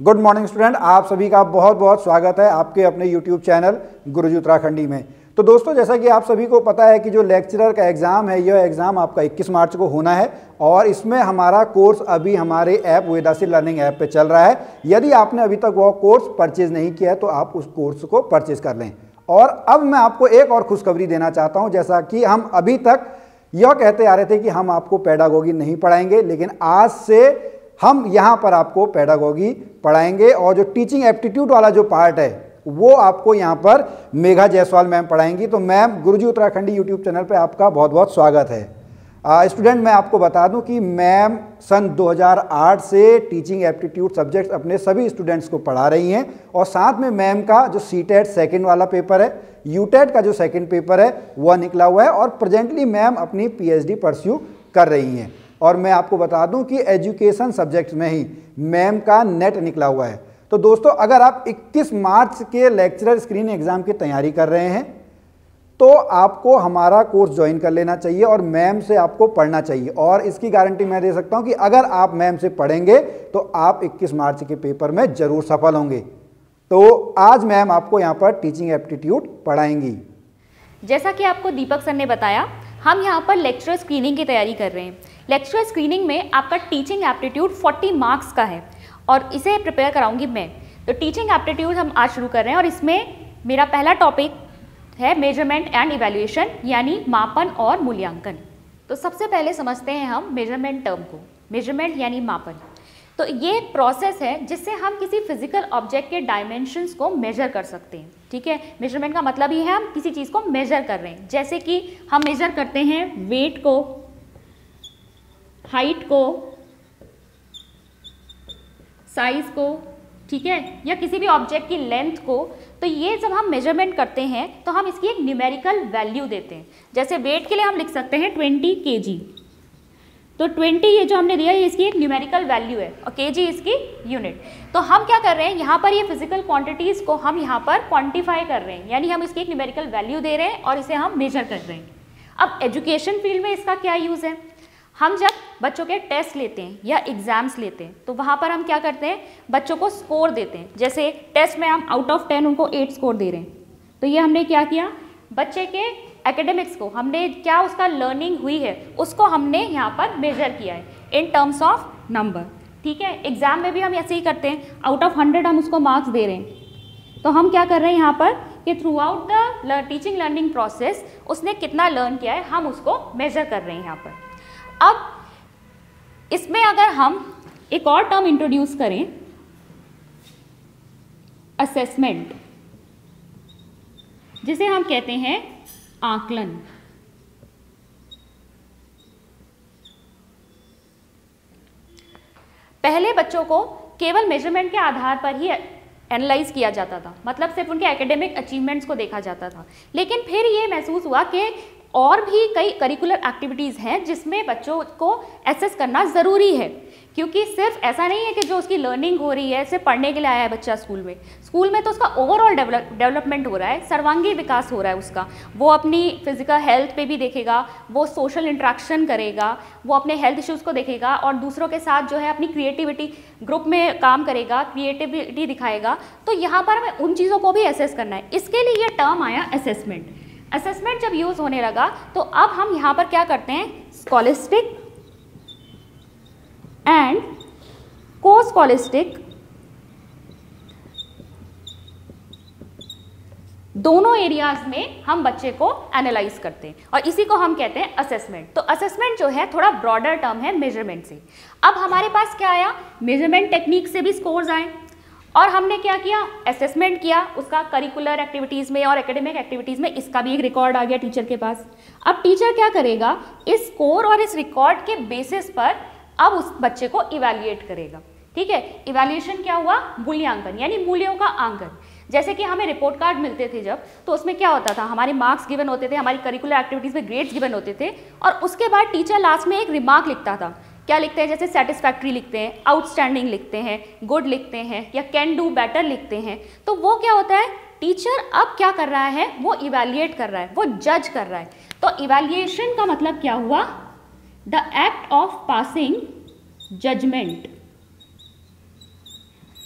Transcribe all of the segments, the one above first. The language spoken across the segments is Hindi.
गुड मॉर्निंग स्टूडेंट, आप सभी का बहुत बहुत स्वागत है आपके अपने यूट्यूब चैनल गुरुजी उत्तराखंडी में। तो दोस्तों, जैसा कि आप सभी को पता है कि जो लेक्चरर का एग्ज़ाम है, यह एग्ज़ाम आपका 21 मार्च को होना है और इसमें हमारा कोर्स अभी हमारे ऐप वेदासी लर्निंग ऐप पे चल रहा है। यदि आपने अभी तक वो कोर्स परचेज़ नहीं किया है तो आप उस कोर्स को परचेज़ कर लें। और अब मैं आपको एक और खुशखबरी देना चाहता हूँ। जैसा कि हम अभी तक यह कहते आ रहे थे कि हम आपको पेडागोगी नहीं पढ़ाएंगे, लेकिन आज से हम यहाँ पर आपको पेडागोगी पढ़ाएंगे और जो टीचिंग एप्टीट्यूड वाला जो पार्ट है वो आपको यहाँ पर मेघा जायसवाल मैम पढ़ाएंगी। तो मैम, गुरुजी उत्तराखंडी यूट्यूब चैनल पे आपका बहुत बहुत स्वागत है। स्टूडेंट, मैं आपको बता दूं कि मैम सन 2008 से टीचिंग एप्टीट्यूड सब्जेक्ट्स अपने सभी स्टूडेंट्स को पढ़ा रही हैं और साथ में मैम का जो सीटेट सेकेंड वाला पेपर है, यूटेट का जो सेकेंड पेपर है वह निकला हुआ है और प्रेजेंटली मैम अपनी पीएचडी परस्यू कर रही हैं। और मैं आपको बता दूं कि एजुकेशन सब्जेक्ट में ही मैम का नेट निकला हुआ है। तो दोस्तों, अगर आप 21 मार्च के लेक्चरर स्क्रीनिंग एग्जाम की तैयारी कर रहे हैं तो आपको हमारा कोर्स ज्वाइन कर लेना चाहिए और मैम से आपको पढ़ना चाहिए। और इसकी गारंटी मैं दे सकता हूं कि अगर आप मैम से पढ़ेंगे तो आप 21 मार्च के पेपर में जरूर सफल होंगे। तो आज मैम आपको यहाँ पर टीचिंग एप्टीट्यूड पढ़ाएंगी। जैसा कि आपको दीपक सर ने बताया, हम यहाँ पर लेक्चरर स्क्रीनिंग की तैयारी कर रहे हैं। लेक्चरर स्क्रीनिंग में आपका टीचिंग एप्टीट्यूड 40 मार्क्स का है और इसे प्रिपेयर कराऊंगी मैं। तो टीचिंग एप्टीट्यूड हम आज शुरू कर रहे हैं और इसमें मेरा पहला टॉपिक है मेजरमेंट एंड इवैल्यूएशन, यानी मापन और मूल्यांकन। तो सबसे पहले समझते हैं हम मेजरमेंट टर्म को। मेजरमेंट यानी मापन। तो ये प्रोसेस है जिससे हम किसी फिजिकल ऑब्जेक्ट के डायमेंशंस को मेजर कर सकते हैं। ठीक है, मेजरमेंट का मतलब ही है हम किसी चीज़ को मेजर कर रहे हैं। जैसे कि हम मेजर करते हैं वेट को, हाइट को, साइज को, ठीक है, या किसी भी ऑब्जेक्ट की लेंथ को। तो ये जब हम मेजरमेंट करते हैं तो हम इसकी एक न्यूमेरिकल वैल्यू देते हैं। जैसे वेट के लिए हम लिख सकते हैं 20 kg। तो 20 ये जो हमने दिया है इसकी एक न्यूमेरिकल वैल्यू है और kg इसकी यूनिट। तो हम क्या कर रहे हैं, यहाँ पर ये फिजिकल क्वांटिटीज़ को हम यहाँ पर क्वांटिफाई कर रहे हैं, यानी हम इसकी एक न्यूमेरिकल वैल्यू दे रहे हैं और इसे हम मेजर कर रहे हैं। अब एजुकेशन फील्ड में इसका क्या यूज़ है, हम जब बच्चों के टेस्ट लेते हैं या एग्ज़ाम्स लेते हैं तो वहाँ पर हम क्या करते हैं, बच्चों को स्कोर देते हैं। जैसे टेस्ट में हम आउट ऑफ 10 उनको 8 स्कोर दे रहे हैं। तो ये हमने क्या किया, बच्चे के एकेडमिक्स को हमने क्या उसका लर्निंग हुई है उसको हमने यहाँ पर मेजर किया है इन टर्म्स ऑफ नंबर। ठीक है, एग्ज़ाम में भी हम ऐसे ही करते हैं, आउट ऑफ 100 हम उसको मार्क्स दे रहे हैं। तो हम क्या कर रहे हैं यहाँ पर कि through out the teaching learning process उसने कितना लर्न किया है हम उसको मेजर कर रहे हैं यहाँ पर। अब इसमें अगर हम एक और टर्म इंट्रोड्यूस करें, असेसमेंट, जिसे हम कहते हैं आकलन। पहले बच्चों को केवल मेजरमेंट के आधार पर ही एनालाइज किया जाता था, मतलब सिर्फ उनके एकेडमिक अचीवमेंट्स को देखा जाता था। लेकिन फिर ये महसूस हुआ कि और भी कई करिकुलर एक्टिविटीज़ हैं जिसमें बच्चों को एसेस करना ज़रूरी है, क्योंकि सिर्फ ऐसा नहीं है कि जो उसकी लर्निंग हो रही है सिर्फ पढ़ने के लिए आया है बच्चा स्कूल में तो उसका ओवरऑल डेवलपमेंट हो रहा है, सर्वांगीण विकास हो रहा है उसका। वो अपनी फिजिकल हेल्थ पे भी देखेगा, वो सोशल इंटरेक्शन करेगा, वो अपने हेल्थ इश्यूज़ को देखेगा और दूसरों के साथ जो है अपनी क्रिएटिविटी, ग्रुप में काम करेगा, क्रिएटिविटी दिखाएगा। तो यहाँ पर हमें उन चीज़ों को भी एसेस करना है, इसके लिए ये टर्म आया असेसमेंट। असेसमेंट जब यूज़ होने लगा तो अब हम यहाँ पर क्या करते हैं, स्कॉलिस्टिक एंड को स्कॉलिस्टिक दोनों एरियाज में हम बच्चे को एनालाइज करते हैं और इसी को हम कहते हैं असेसमेंट। तो असेसमेंट जो है थोड़ा ब्रॉडर टर्म है मेजरमेंट से। अब हमारे पास क्या आया, मेजरमेंट टेक्निक से भी स्कोर्स आए और हमने क्या किया, असेसमेंट किया उसका करिकुलर एक्टिविटीज़ में और एकेडमिक एक्टिविटीज़ में, इसका भी एक रिकॉर्ड आ गया टीचर के पास। अब टीचर क्या करेगा, इस स्कोर और इस रिकॉर्ड के बेसिस पर अब उस बच्चे को इवैल्यूएट करेगा। ठीक है, इवैल्यूएशन क्या हुआ, मूल्यांकन, यानी मूल्यों का आंकन। जैसे कि हमें रिपोर्ट कार्ड मिलते थे जब, तो उसमें क्या होता था, हमारे मार्क्स गिवन होते थे, हमारी करिकुलर एक्टिविटीज़ में ग्रेड्स गिवन होते थे और उसके बाद टीचर लास्ट में एक रिमार्क लिखता था। क्या लिखते हैं, जैसे सेटिस्फैक्ट्री लिखते हैं, आउटस्टैंडिंग लिखते हैं, गुड लिखते हैं या कैन डू बेटर लिखते हैं। तो वो क्या होता है, टीचर अब क्या कर रहा है, वो इवैल्यूएट कर रहा है, वो जज कर रहा है। तो इवैल्यूएशन का मतलब क्या हुआ, the act of passing judgement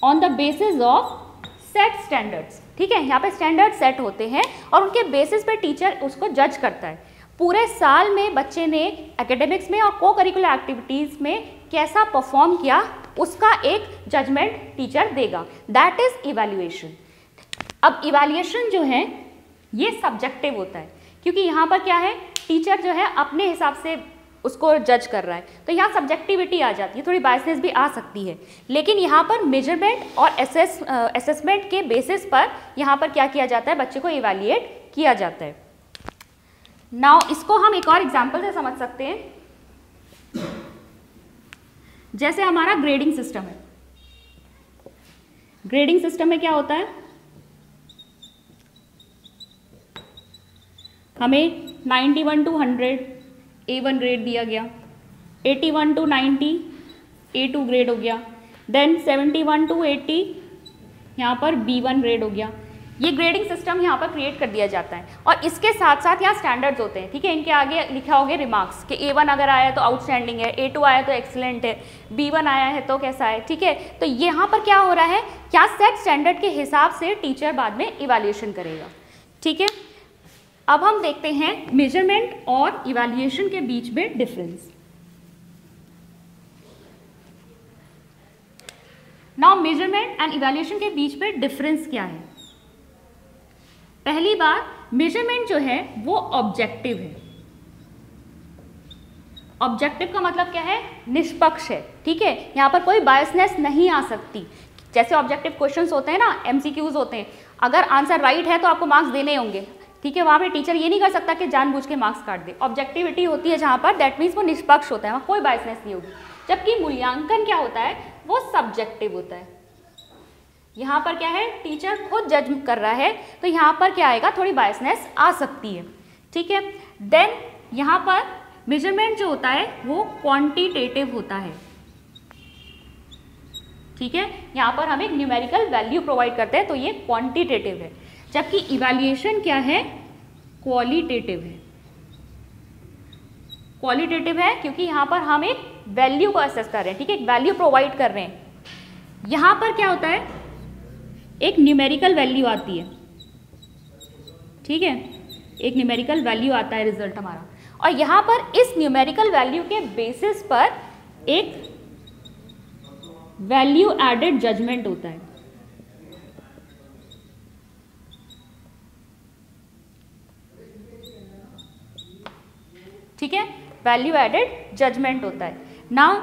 on the basis of set standards. ठीक है, यहाँ पे स्टैंडर्ड सेट होते हैं और उनके बेसिस पे टीचर उसको जज करता है। पूरे साल में बच्चे ने एकेडमिक्स में और को करिकुलर एक्टिविटीज़ में कैसा परफॉर्म किया उसका एक जजमेंट टीचर देगा, दैट इज इवैल्यूएशन। अब इवैल्यूएशन जो है ये सब्जेक्टिव होता है, क्योंकि यहाँ पर क्या है, टीचर जो है अपने हिसाब से उसको जज कर रहा है, तो यहाँ सब्जेक्टिविटी आ जाती है, थोड़ी बायसनेस भी आ सकती है। लेकिन यहाँ पर मेजरमेंट और असेसमेंट के बेसिस पर यहाँ पर क्या किया जाता है, बच्चे को इवैल्यूएट किया जाता है। नाउ इसको हम एक और एग्जाम्पल से समझ सकते हैं। जैसे हमारा ग्रेडिंग सिस्टम है। ग्रेडिंग सिस्टम में क्या होता है, हमें 91 to 100 A1 ग्रेड दिया गया, 81 to 90 A2 ग्रेड हो गया, देन 71 to 80 यहाँ पर B1 ग्रेड हो गया। ये ग्रेडिंग सिस्टम यहाँ पर क्रिएट कर दिया जाता है और इसके साथ साथ यहाँ स्टैंडर्ड्स होते हैं। ठीक है, इनके आगे लिखा होगा रिमार्क्स कि A1 अगर आया है तो आउटस्टैंडिंग है, A2 आया तो एक्सीलेंट है, B1 आया है तो कैसा है। ठीक है, तो यहाँ पर क्या हो रहा है, क्या सेट स्टैंडर्ड के हिसाब से टीचर बाद में इवैल्यूएशन करेगा। ठीक है, अब हम देखते हैं मेजरमेंट और इवैल्यूएशन के बीच में difference. Now measurement and evaluation के बीच में डिफरेंस क्या है। पहली बात, मेजरमेंट जो है वो ऑब्जेक्टिव है। ऑब्जेक्टिव का मतलब क्या है, निष्पक्ष है। ठीक है, यहाँ पर कोई बायसनेस नहीं आ सकती। जैसे ऑब्जेक्टिव क्वेश्चंस होते हैं ना, एमसीक्यूज होते हैं, अगर आंसर राइट है तो आपको मार्क्स देने होंगे। ठीक है, वहाँ पे टीचर ये नहीं कर सकता कि जानबूझ के मार्क्स काट दे। ऑब्जेक्टिविटी होती है जहाँ पर, दैट मीन्स वो निष्पक्ष होता है, वहाँ कोई बायसनेस नहीं होगी। जबकि मूल्यांकन क्या होता है, वो सब्जेक्टिव होता है। यहाँ पर क्या है, टीचर खुद जज कर रहा है, तो यहाँ पर क्या आएगा, थोड़ी बायसनेस आ सकती है। ठीक है, देन यहाँ पर मेजरमेंट जो होता है वो क्वांटिटेटिव होता है। ठीक है, यहाँ पर हम एक न्यूमेरिकल वैल्यू प्रोवाइड करते हैं, तो ये क्वांटिटेटिव है। जबकि इवैल्यूएशन क्या है, क्वालिटेटिव है। क्वालिटेटिव है क्योंकि यहाँ पर हम एक वैल्यू को असेस कर रहे हैं। ठीक है, एक वैल्यू प्रोवाइड कर रहे हैं। यहाँ पर क्या होता है, एक न्यूमेरिकल वैल्यू आती है। ठीक है, एक न्यूमेरिकल वैल्यू आता है रिजल्ट हमारा, और यहाँ पर इस न्यूमेरिकल वैल्यू के बेसिस पर एक वैल्यू एडेड जजमेंट होता है। ठीक है, वैल्यू एडेड जजमेंट होता है। नाउ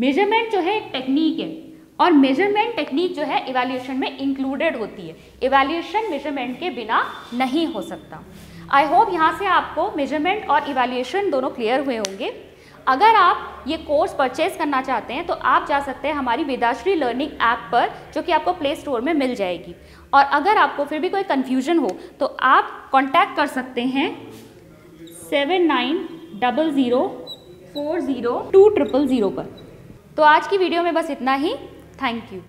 मेजरमेंट जो है एक टेक्निक है, और मेजरमेंट टेक्निक जो है इवैल्यूएशन में इंक्लूडेड होती है। इवैल्यूएशन मेजरमेंट के बिना नहीं हो सकता। आई होप यहाँ से आपको मेजरमेंट और इवैल्यूएशन दोनों क्लियर हुए होंगे। अगर आप ये कोर्स परचेज करना चाहते हैं तो आप जा सकते हैं हमारी वेदाश्री लर्निंग ऐप पर, जो कि आपको प्ले स्टोर में मिल जाएगी। और अगर आपको फिर भी कोई कन्फ्यूजन हो तो आप कॉन्टैक्ट कर सकते हैं 7900402000 पर। तो आज की वीडियो में बस इतना ही। Thank you.